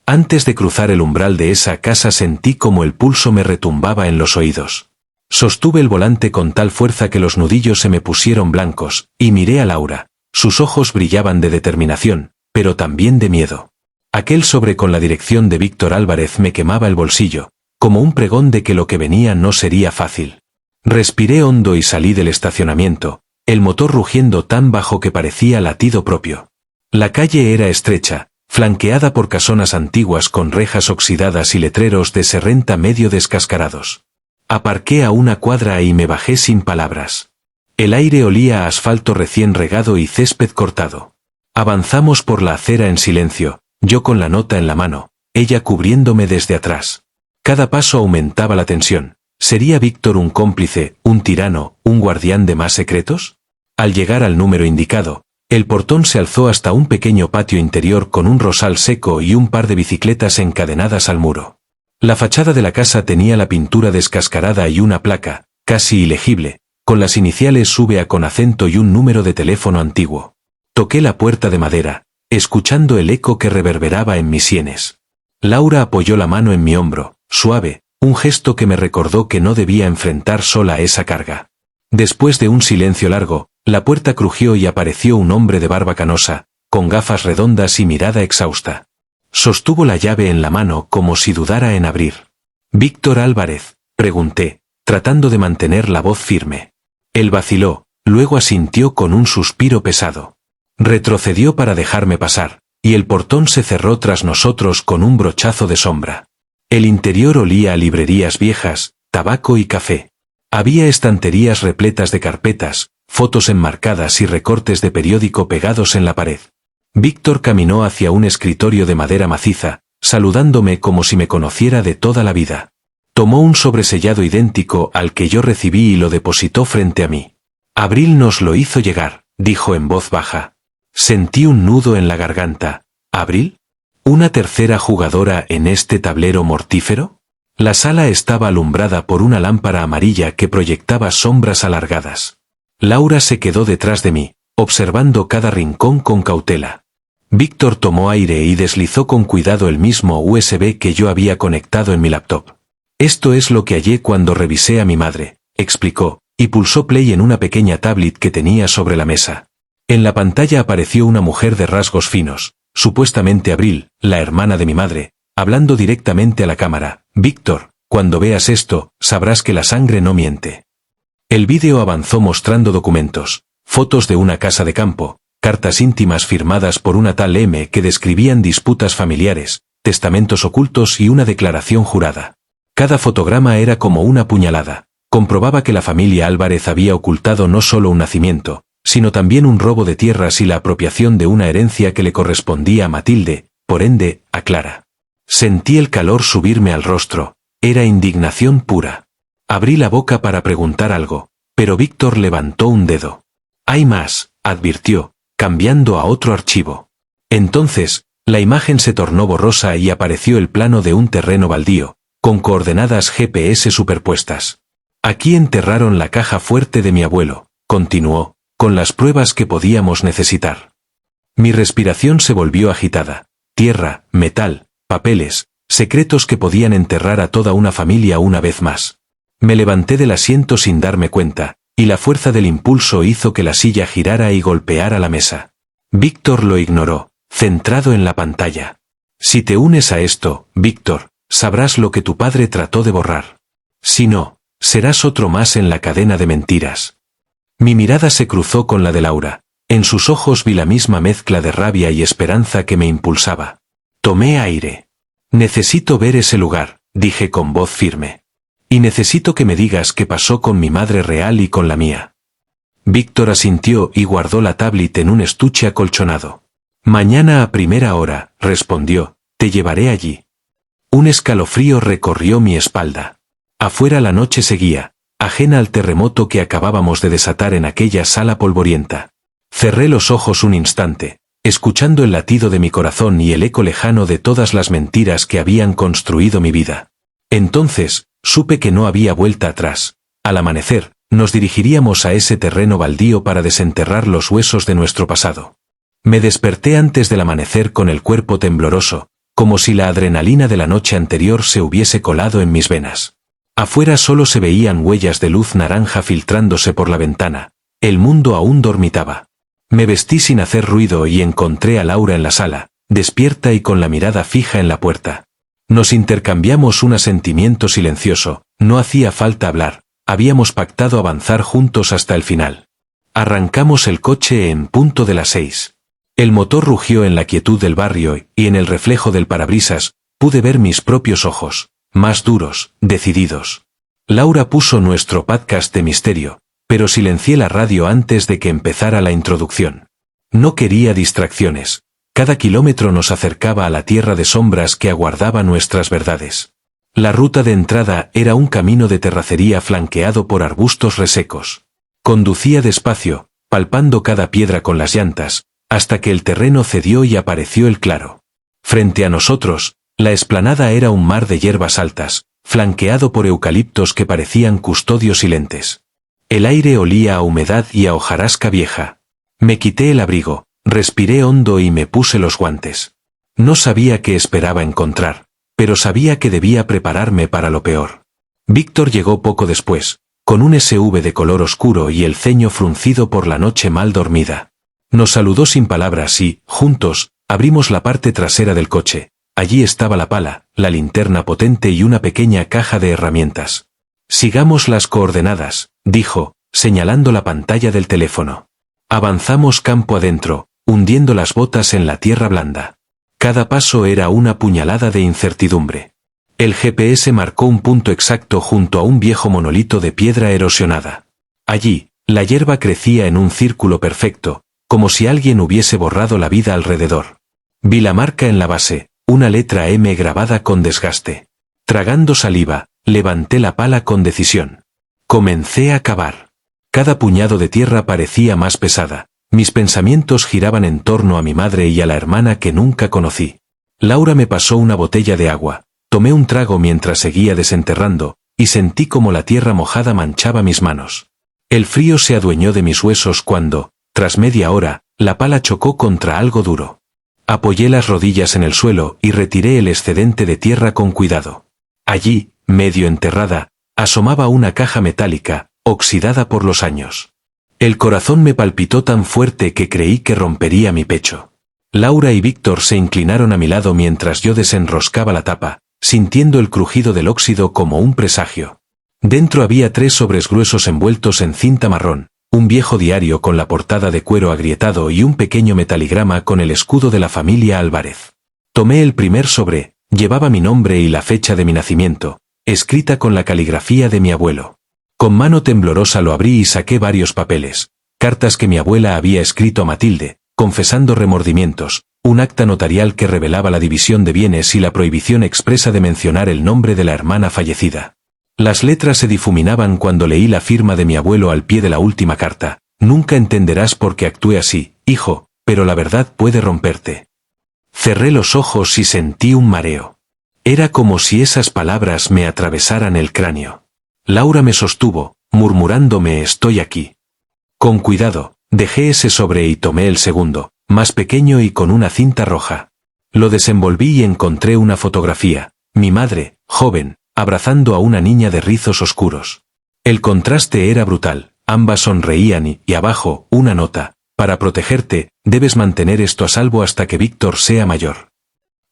Antes de cruzar el umbral de esa casa sentí como el pulso me retumbaba en los oídos. Sostuve el volante con tal fuerza que los nudillos se me pusieron blancos, y miré a Laura. Sus ojos brillaban de determinación, pero también de miedo. Aquel sobre con la dirección de Víctor Álvarez me quemaba el bolsillo, como un pregón de que lo que venía no sería fácil. Respiré hondo y salí del estacionamiento, el motor rugiendo tan bajo que parecía latido propio. La calle era estrecha, flanqueada por casonas antiguas con rejas oxidadas y letreros de "se renta" medio descascarados. Aparqué a una cuadra y me bajé sin palabras. El aire olía a asfalto recién regado y césped cortado. Avanzamos por la acera en silencio, yo con la nota en la mano, ella cubriéndome desde atrás. Cada paso aumentaba la tensión. ¿Sería Víctor un cómplice, un tirano, un guardián de más secretos? Al llegar al número indicado, el portón se alzó hasta un pequeño patio interior con un rosal seco y un par de bicicletas encadenadas al muro. La fachada de la casa tenía la pintura descascarada y una placa, casi ilegible, con las iniciales VA con acento y un número de teléfono antiguo. Toqué la puerta de madera, escuchando el eco que reverberaba en mis sienes. Laura apoyó la mano en mi hombro, suave, un gesto que me recordó que no debía enfrentar sola esa carga. Después de un silencio largo, la puerta crujió y apareció un hombre de barba canosa, con gafas redondas y mirada exhausta. Sostuvo la llave en la mano como si dudara en abrir. «¿Víctor Álvarez?», pregunté, tratando de mantener la voz firme. Él vaciló, luego asintió con un suspiro pesado. Retrocedió para dejarme pasar, y el portón se cerró tras nosotros con un brochazo de sombra. El interior olía a librerías viejas, tabaco y café. Había estanterías repletas de carpetas, fotos enmarcadas y recortes de periódico pegados en la pared. Víctor caminó hacia un escritorio de madera maciza, saludándome como si me conociera de toda la vida. Tomó un sobresellado idéntico al que yo recibí y lo depositó frente a mí. «Abril nos lo hizo llegar», dijo en voz baja. Sentí un nudo en la garganta. ¿Abril? ¿Una tercera jugadora en este tablero mortífero? La sala estaba alumbrada por una lámpara amarilla que proyectaba sombras alargadas. Laura se quedó detrás de mí, observando cada rincón con cautela. Víctor tomó aire y deslizó con cuidado el mismo USB que yo había conectado en mi laptop. «Esto es lo que hallé cuando revisé a mi madre», explicó, y pulsó play en una pequeña tablet que tenía sobre la mesa. En la pantalla apareció una mujer de rasgos finos, supuestamente Abril, la hermana de mi madre, hablando directamente a la cámara. «Víctor, cuando veas esto, sabrás que la sangre no miente». El vídeo avanzó mostrando documentos, fotos de una casa de campo, cartas íntimas firmadas por una tal M que describían disputas familiares, testamentos ocultos y una declaración jurada. Cada fotograma era como una puñalada. Comprobaba que la familia Álvarez había ocultado no solo un nacimiento, sino también un robo de tierras y la apropiación de una herencia que le correspondía a Matilde, por ende, a Clara. Sentí el calor subirme al rostro, era indignación pura. Abrí la boca para preguntar algo, pero Víctor levantó un dedo. «Hay más», advirtió, cambiando a otro archivo. Entonces, la imagen se tornó borrosa y apareció el plano de un terreno baldío, con coordenadas GPS superpuestas. «Aquí enterraron la caja fuerte de mi abuelo», continuó, «con las pruebas que podíamos necesitar». Mi respiración se volvió agitada. Tierra, metal, papeles, secretos que podían enterrar a toda una familia una vez más. Me levanté del asiento sin darme cuenta, y la fuerza del impulso hizo que la silla girara y golpeara la mesa. Víctor lo ignoró, centrado en la pantalla. «Si te unes a esto, Víctor, sabrás lo que tu padre trató de borrar. Si no, serás otro más en la cadena de mentiras». Mi mirada se cruzó con la de Laura. En sus ojos vi la misma mezcla de rabia y esperanza que me impulsaba. Tomé aire. «Necesito ver ese lugar», dije con voz firme. «Y necesito que me digas qué pasó con mi madre real y con la mía». Víctor asintió y guardó la tablet en un estuche acolchonado. «Mañana a primera hora», respondió, «te llevaré allí». Un escalofrío recorrió mi espalda. Afuera la noche seguía, ajena al terremoto que acabábamos de desatar en aquella sala polvorienta. Cerré los ojos un instante, escuchando el latido de mi corazón y el eco lejano de todas las mentiras que habían construido mi vida. Entonces, Supe que no había vuelta atrás. Al amanecer, nos dirigiríamos a ese terreno baldío para desenterrar los huesos de nuestro pasado. Me desperté antes del amanecer con el cuerpo tembloroso, como si la adrenalina de la noche anterior se hubiese colado en mis venas. Afuera solo se veían huellas de luz naranja filtrándose por la ventana. El mundo aún dormitaba. Me vestí sin hacer ruido y encontré a Laura en la sala, despierta y con la mirada fija en la puerta. Nos intercambiamos un asentimiento silencioso, no hacía falta hablar, habíamos pactado avanzar juntos hasta el final. Arrancamos el coche en punto de las 6. El motor rugió en la quietud del barrio y en el reflejo del parabrisas, pude ver mis propios ojos, más duros, decididos. Laura puso nuestro podcast de misterio, pero silencié la radio antes de que empezara la introducción. No quería distracciones. Cada kilómetro nos acercaba a la tierra de sombras que aguardaba nuestras verdades. La ruta de entrada era un camino de terracería flanqueado por arbustos resecos. Conducía despacio, palpando cada piedra con las llantas, hasta que el terreno cedió y apareció el claro. Frente a nosotros, la explanada era un mar de hierbas altas, flanqueado por eucaliptos que parecían custodios silentes. El aire olía a humedad y a hojarasca vieja. Me quité el abrigo, respiré hondo y me puse los guantes. No sabía qué esperaba encontrar, pero sabía que debía prepararme para lo peor. Víctor llegó poco después, con un SUV de color oscuro y el ceño fruncido por la noche mal dormida. Nos saludó sin palabras y, juntos, abrimos la parte trasera del coche. Allí estaba la pala, la linterna potente y una pequeña caja de herramientas. «Sigamos las coordenadas», dijo, señalando la pantalla del teléfono. Avanzamos campo adentro, hundiendo las botas en la tierra blanda. Cada paso era una puñalada de incertidumbre. El GPS marcó un punto exacto junto a un viejo monolito de piedra erosionada. Allí, la hierba crecía en un círculo perfecto, como si alguien hubiese borrado la vida alrededor. Vi la marca en la base, una letra M grabada con desgaste. Tragando saliva, levanté la pala con decisión. Comencé a cavar. Cada puñado de tierra parecía más pesada. Mis pensamientos giraban en torno a mi madre y a la hermana que nunca conocí. Laura me pasó una botella de agua. Tomé un trago mientras seguía desenterrando, y sentí como la tierra mojada manchaba mis manos. El frío se adueñó de mis huesos cuando, tras media hora, la pala chocó contra algo duro. Apoyé las rodillas en el suelo y retiré el excedente de tierra con cuidado. Allí, medio enterrada, asomaba una caja metálica, oxidada por los años. El corazón me palpitó tan fuerte que creí que rompería mi pecho. Laura y Víctor se inclinaron a mi lado mientras yo desenroscaba la tapa, sintiendo el crujido del óxido como un presagio. Dentro había 3 sobres gruesos envueltos en cinta marrón, un viejo diario con la portada de cuero agrietado y un pequeño metaligrama con el escudo de la familia Álvarez. Tomé el primer sobre, llevaba mi nombre y la fecha de mi nacimiento, escrita con la caligrafía de mi abuelo. Con mano temblorosa lo abrí y saqué varios papeles, cartas que mi abuela había escrito a Matilde, confesando remordimientos, un acta notarial que revelaba la división de bienes y la prohibición expresa de mencionar el nombre de la hermana fallecida. Las letras se difuminaban cuando leí la firma de mi abuelo al pie de la última carta. Nunca entenderás por qué actué así, hijo, pero la verdad puede romperte. Cerré los ojos y sentí un mareo. Era como si esas palabras me atravesaran el cráneo. Laura me sostuvo, murmurándome «estoy aquí». Con cuidado, dejé ese sobre y tomé el segundo, más pequeño y con una cinta roja. Lo desenvolví y encontré una fotografía, mi madre, joven, abrazando a una niña de rizos oscuros. El contraste era brutal, ambas sonreían y abajo, una nota: «Para protegerte, debes mantener esto a salvo hasta que Víctor sea mayor».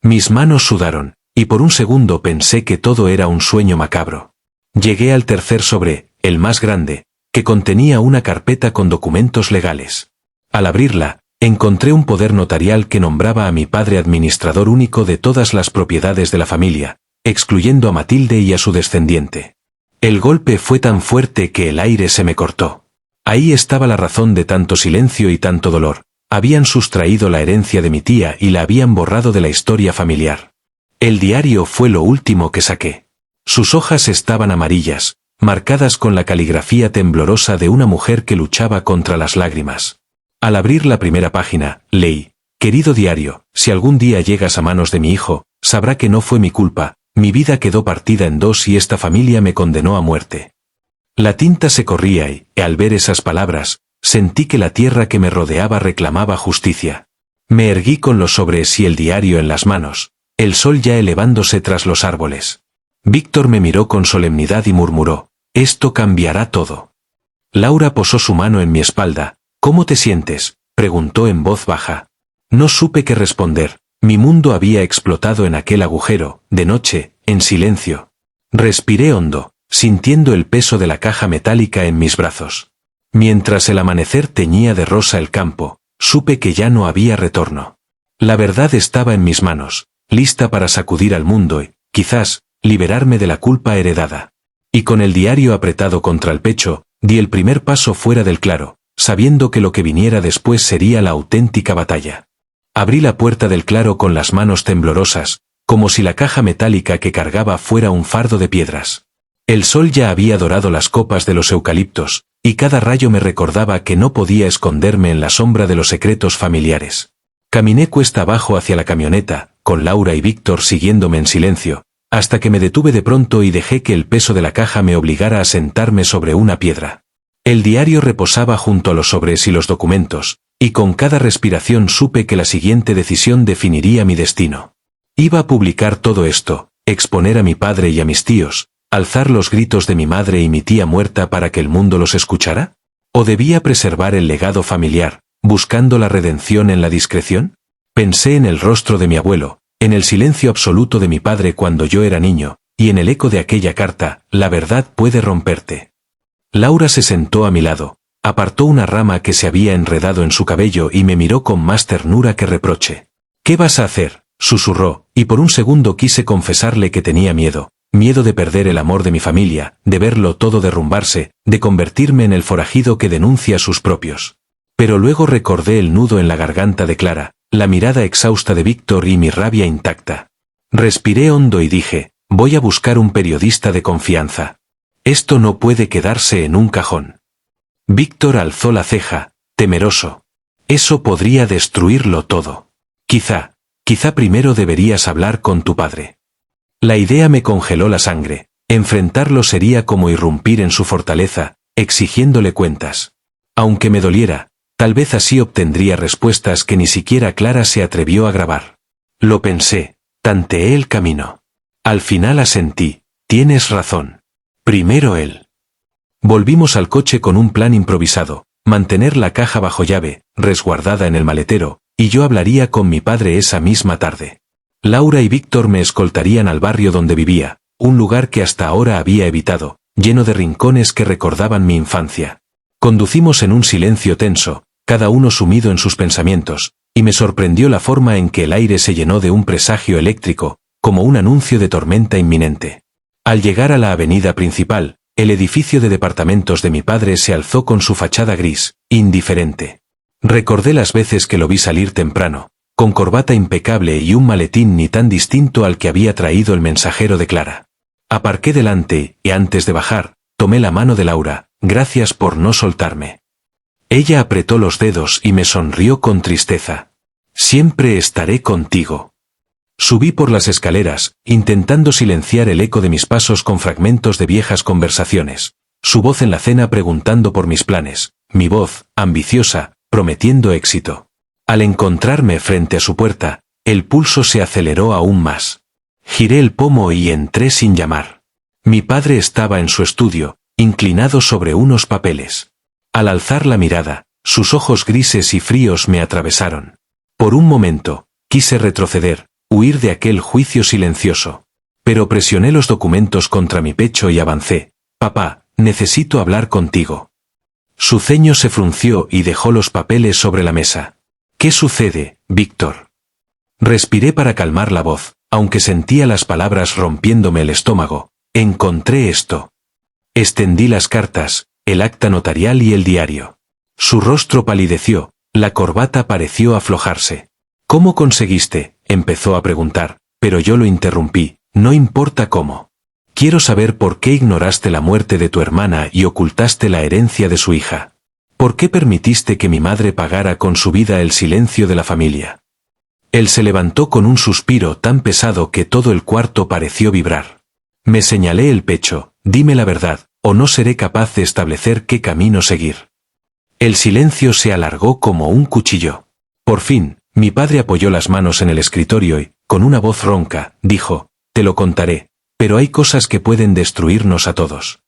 Mis manos sudaron, y por un segundo pensé que todo era un sueño macabro. Llegué al tercer sobre, el más grande, que contenía una carpeta con documentos legales. Al abrirla, encontré un poder notarial que nombraba a mi padre administrador único de todas las propiedades de la familia, excluyendo a Matilde y a su descendiente. El golpe fue tan fuerte que el aire se me cortó. Ahí estaba la razón de tanto silencio y tanto dolor. Habían sustraído la herencia de mi tía y la habían borrado de la historia familiar. El diario fue lo último que saqué. Sus hojas estaban amarillas, marcadas con la caligrafía temblorosa de una mujer que luchaba contra las lágrimas. Al abrir la primera página, leí: «Querido diario, si algún día llegas a manos de mi hijo, sabrá que no fue mi culpa, Mi vida quedó partida en dos y esta familia me condenó a muerte. La tinta se corría y, al ver esas palabras, sentí que la tierra que me rodeaba reclamaba justicia. Me erguí con los sobres y el diario en las manos, el sol ya elevándose tras los árboles. Víctor me miró con solemnidad y murmuró: «Esto cambiará todo». Laura posó su mano en mi espalda. «¿Cómo te sientes?», preguntó en voz baja. No supe qué responder. Mi mundo había explotado en aquel agujero, de noche, en silencio. Respiré hondo, sintiendo el peso de la caja metálica en mis brazos. Mientras el amanecer teñía de rosa el campo, supe que ya no había retorno. La verdad estaba en mis manos, lista para sacudir al mundo y, quizás, liberarme de la culpa heredada. Y con el diario apretado contra el pecho, di el primer paso fuera del claro, sabiendo que lo que viniera después sería la auténtica batalla. Abrí la puerta del claro con las manos temblorosas, como si la caja metálica que cargaba fuera un fardo de piedras. El sol ya había dorado las copas de los eucaliptos, y cada rayo me recordaba que no podía esconderme en la sombra de los secretos familiares. Caminé cuesta abajo hacia la camioneta, con Laura y Víctor siguiéndome en silencio, hasta que me detuve de pronto y dejé que el peso de la caja me obligara a sentarme sobre una piedra. El diario reposaba junto a los sobres y los documentos, y con cada respiración supe que la siguiente decisión definiría mi destino. Iba a publicar todo esto, exponer a mi padre y a mis tíos, alzar los gritos de mi madre y mi tía muerta para que el mundo los escuchara, ¿o debía preservar el legado familiar, buscando la redención en la discreción? Pensé en el rostro de mi abuelo, en el silencio absoluto de mi padre cuando yo era niño, y en el eco de aquella carta: «La verdad puede romperte». Laura se sentó a mi lado, apartó una rama que se había enredado en su cabello y me miró con más ternura que reproche. «¿Qué vas a hacer?», susurró, y por un segundo quise confesarle que tenía miedo de perder el amor de mi familia, de verlo todo derrumbarse, de convertirme en el forajido que denuncia a sus propios. Pero luego recordé el nudo en la garganta de Clara, la mirada exhausta de Víctor y mi rabia intacta. Respiré hondo y dije: «Voy a buscar un periodista de confianza. Esto no puede quedarse en un cajón». Víctor alzó la ceja, temeroso. «Eso podría destruirlo todo. Quizá primero deberías hablar con tu padre». La idea me congeló la sangre. Enfrentarlo sería como irrumpir en su fortaleza, exigiéndole cuentas. Aunque me doliera, tal vez así obtendría respuestas que ni siquiera Clara se atrevió a grabar. Lo pensé, tanteé el camino. Al final asentí: «Tienes razón. Primero él». Volvimos al coche con un plan improvisado: mantener la caja bajo llave, resguardada en el maletero, y yo hablaría con mi padre esa misma tarde. Laura y Víctor me escoltarían al barrio donde vivía, un lugar que hasta ahora había evitado, lleno de rincones que recordaban mi infancia. Conducimos en un silencio tenso, cada uno sumido en sus pensamientos, y me sorprendió la forma en que el aire se llenó de un presagio eléctrico, como un anuncio de tormenta inminente. Al llegar a la avenida principal, el edificio de departamentos de mi padre se alzó con su fachada gris, indiferente. Recordé las veces que lo vi salir temprano, con corbata impecable y un maletín ni tan distinto al que había traído el mensajero de Clara. Aparqué delante, y antes de bajar, tomé la mano de Laura: «Gracias por no soltarme». Ella apretó los dedos y me sonrió con tristeza. «Siempre estaré contigo». Subí por las escaleras, intentando silenciar el eco de mis pasos con fragmentos de viejas conversaciones. Su voz en la cena preguntando por mis planes, mi voz, ambiciosa, prometiendo éxito. Al encontrarme frente a su puerta, el pulso se aceleró aún más. Giré el pomo y entré sin llamar. Mi padre estaba en su estudio, inclinado sobre unos papeles. Al alzar la mirada, sus ojos grises y fríos me atravesaron. Por un momento, quise retroceder, huir de aquel juicio silencioso. Pero presioné los documentos contra mi pecho y avancé. «Papá, necesito hablar contigo». Su ceño se frunció y dejó los papeles sobre la mesa. «¿Qué sucede, Víctor?». Respiré para calmar la voz, aunque sentía las palabras rompiéndome el estómago. «Encontré esto». Extendí las cartas, el acta notarial y el diario. Su rostro palideció, la corbata pareció aflojarse. «¿Cómo conseguiste?», empezó a preguntar, pero yo lo interrumpí. «No importa cómo. Quiero saber por qué ignoraste la muerte de tu hermana y ocultaste la herencia de su hija. ¿Por qué permitiste que mi madre pagara con su vida el silencio de la familia?». Él se levantó con un suspiro tan pesado que todo el cuarto pareció vibrar. Me señalé el pecho, dime la verdad, o no seré capaz de establecer qué camino seguir. El silencio se alargó como un cuchillo. Por fin, mi padre apoyó las manos en el escritorio y, con una voz ronca, dijo, te lo contaré, pero hay cosas que pueden destruirnos a todos.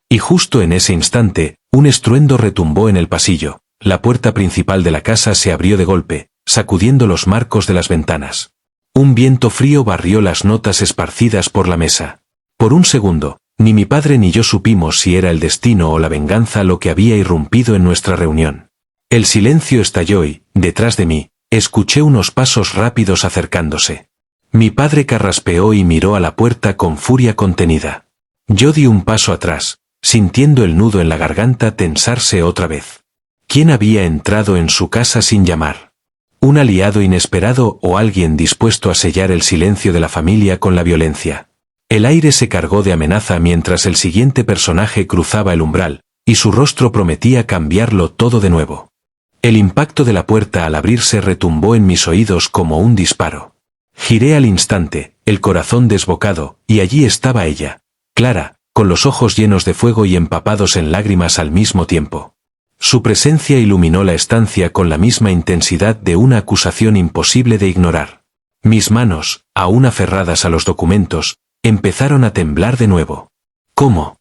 Y justo en ese instante, un estruendo retumbó en el pasillo, la puerta principal de la casa se abrió de golpe, sacudiendo los marcos de las ventanas. Un viento frío barrió las notas esparcidas por la mesa. Por un segundo, ni mi padre ni yo supimos si era el destino o la venganza lo que había irrumpido en nuestra reunión. El silencio estalló y, detrás de mí, escuché unos pasos rápidos acercándose. Mi padre carraspeó y miró a la puerta con furia contenida. Yo di un paso atrás, sintiendo el nudo en la garganta tensarse otra vez. ¿Quién había entrado en su casa sin llamar? ¿Un aliado inesperado o alguien dispuesto a sellar el silencio de la familia con la violencia? El aire se cargó de amenaza mientras el siguiente personaje cruzaba el umbral, y su rostro prometía cambiarlo todo de nuevo. El impacto de la puerta al abrirse retumbó en mis oídos como un disparo. Giré al instante, el corazón desbocado, y allí estaba ella, Clara, con los ojos llenos de fuego y empapados en lágrimas al mismo tiempo. Su presencia iluminó la estancia con la misma intensidad de una acusación imposible de ignorar. Mis manos, aún aferradas a los documentos, empezaron a temblar de nuevo. ¿Cómo?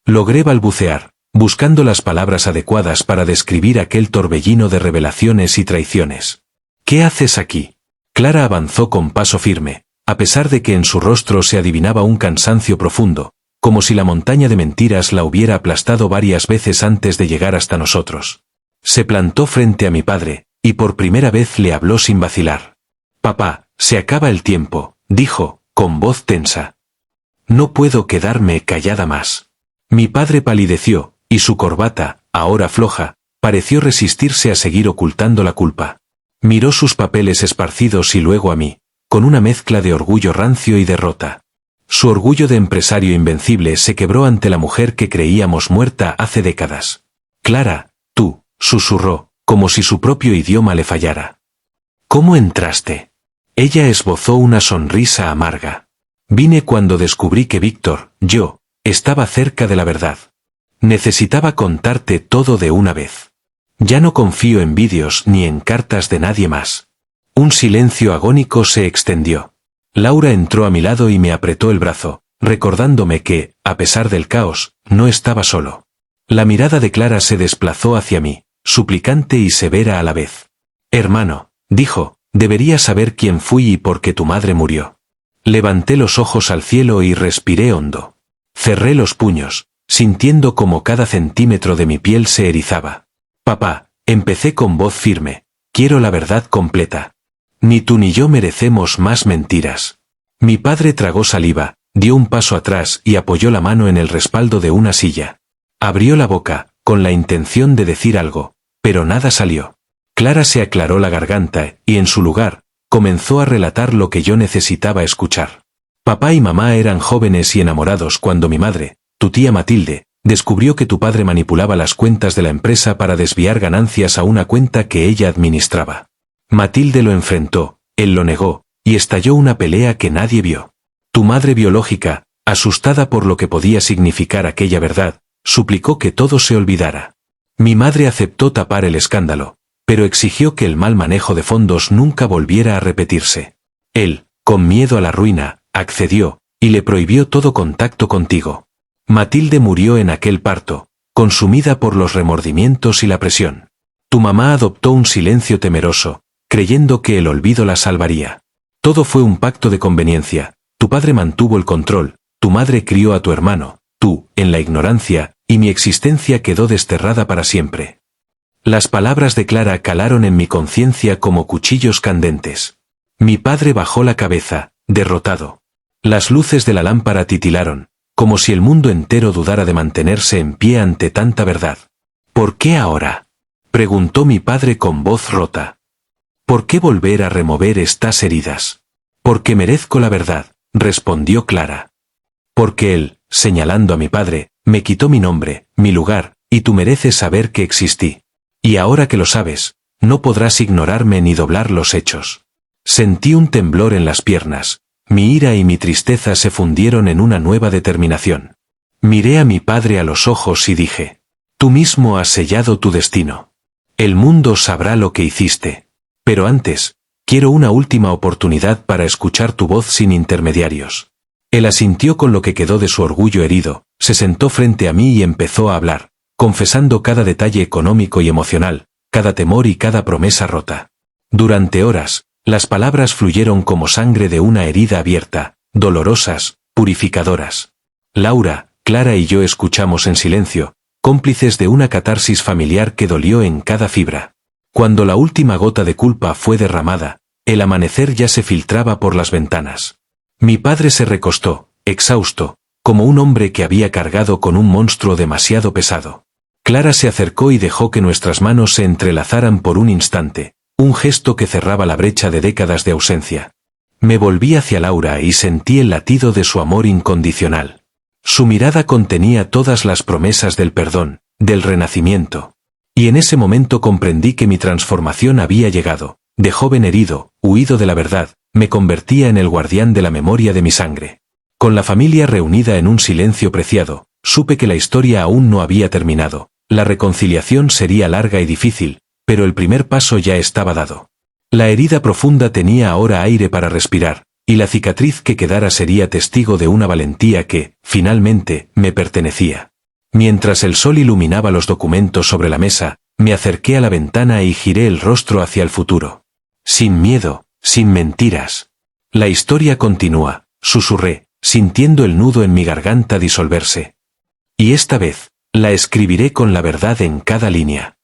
Logré balbucear, buscando las palabras adecuadas para describir aquel torbellino de revelaciones y traiciones. ¿Qué haces aquí? Clara avanzó con paso firme, a pesar de que en su rostro se adivinaba un cansancio profundo, como si la montaña de mentiras la hubiera aplastado varias veces antes de llegar hasta nosotros. Se plantó frente a mi padre, y por primera vez le habló sin vacilar. «Papá, se acaba el tiempo», dijo, con voz tensa. «No puedo quedarme callada más». Mi padre palideció, y su corbata, ahora floja, pareció resistirse a seguir ocultando la culpa. Miró sus papeles esparcidos y luego a mí, con una mezcla de orgullo rancio y derrota. Su orgullo de empresario invencible se quebró ante la mujer que creíamos muerta hace décadas. «Clara, tú», susurró, como si su propio idioma le fallara. «¿Cómo entraste?» Ella esbozó una sonrisa amarga. «Vine cuando descubrí que Víctor, yo, estaba cerca de la verdad. Necesitaba contarte todo de una vez. Ya no confío en vídeos ni en cartas de nadie más». Un silencio agónico se extendió. Laura entró a mi lado y me apretó el brazo, recordándome que, a pesar del caos, no estaba solo. La mirada de Clara se desplazó hacia mí, suplicante y severa a la vez. «Hermano», dijo, «deberías saber quién fui y por qué tu madre murió». Levanté los ojos al cielo y respiré hondo. Cerré los puños, sintiendo como cada centímetro de mi piel se erizaba. «Papá», empecé con voz firme, «quiero la verdad completa. Ni tú ni yo merecemos más mentiras». Mi padre tragó saliva, dio un paso atrás y apoyó la mano en el respaldo de una silla. Abrió la boca, con la intención de decir algo, pero nada salió. Clara se aclaró la garganta y, en su lugar, comenzó a relatar lo que yo necesitaba escuchar. Papá y mamá eran jóvenes y enamorados cuando mi madre, tu tía Matilde, descubrió que tu padre manipulaba las cuentas de la empresa para desviar ganancias a una cuenta que ella administraba. Matilde lo enfrentó, él lo negó, y estalló una pelea que nadie vio. Tu madre biológica, asustada por lo que podía significar aquella verdad, suplicó que todo se olvidara. Mi madre aceptó tapar el escándalo, pero exigió que el mal manejo de fondos nunca volviera a repetirse. Él, con miedo a la ruina, accedió, y le prohibió todo contacto contigo. Matilde murió en aquel parto, consumida por los remordimientos y la presión. Tu mamá adoptó un silencio temeroso, creyendo que el olvido la salvaría. Todo fue un pacto de conveniencia, tu padre mantuvo el control, tu madre crió a tu hermano, tú, en la ignorancia, y mi existencia quedó desterrada para siempre. Las palabras de Clara calaron en mi conciencia como cuchillos candentes. Mi padre bajó la cabeza, derrotado. Las luces de la lámpara titilaron, como si el mundo entero dudara de mantenerse en pie ante tanta verdad. «¿Por qué ahora?», preguntó mi padre con voz rota. «¿Por qué volver a remover estas heridas?». «Porque merezco la verdad», respondió Clara. «Porque él», señalando a mi padre, «me quitó mi nombre, mi lugar, y tú mereces saber que existí. Y ahora que lo sabes, no podrás ignorarme ni doblar los hechos». Sentí un temblor en las piernas. Mi ira y mi tristeza se fundieron en una nueva determinación. Miré a mi padre a los ojos y dije: tú mismo has sellado tu destino. El mundo sabrá lo que hiciste. Pero antes, quiero una última oportunidad para escuchar tu voz sin intermediarios. Él asintió con lo que quedó de su orgullo herido, se sentó frente a mí y empezó a hablar, confesando cada detalle económico y emocional, cada temor y cada promesa rota. Durante horas, las palabras fluyeron como sangre de una herida abierta, dolorosas, purificadoras. Laura, Clara y yo escuchamos en silencio, cómplices de una catarsis familiar que dolió en cada fibra. Cuando la última gota de culpa fue derramada, el amanecer ya se filtraba por las ventanas. Mi padre se recostó, exhausto, como un hombre que había cargado con un monstruo demasiado pesado. Clara se acercó y dejó que nuestras manos se entrelazaran por un instante, un gesto que cerraba la brecha de décadas de ausencia. Me volví hacia Laura y sentí el latido de su amor incondicional. Su mirada contenía todas las promesas del perdón, del renacimiento. Y en ese momento comprendí que mi transformación había llegado. De joven herido, huido de la verdad, me convertía en el guardián de la memoria de mi sangre. Con la familia reunida en un silencio preciado, supe que la historia aún no había terminado. La reconciliación sería larga y difícil, pero el primer paso ya estaba dado. La herida profunda tenía ahora aire para respirar, y la cicatriz que quedara sería testigo de una valentía que, finalmente, me pertenecía. Mientras el sol iluminaba los documentos sobre la mesa, me acerqué a la ventana y giré el rostro hacia el futuro. Sin miedo, sin mentiras. La historia continúa, susurré, sintiendo el nudo en mi garganta disolverse. Y esta vez, la escribiré con la verdad en cada línea.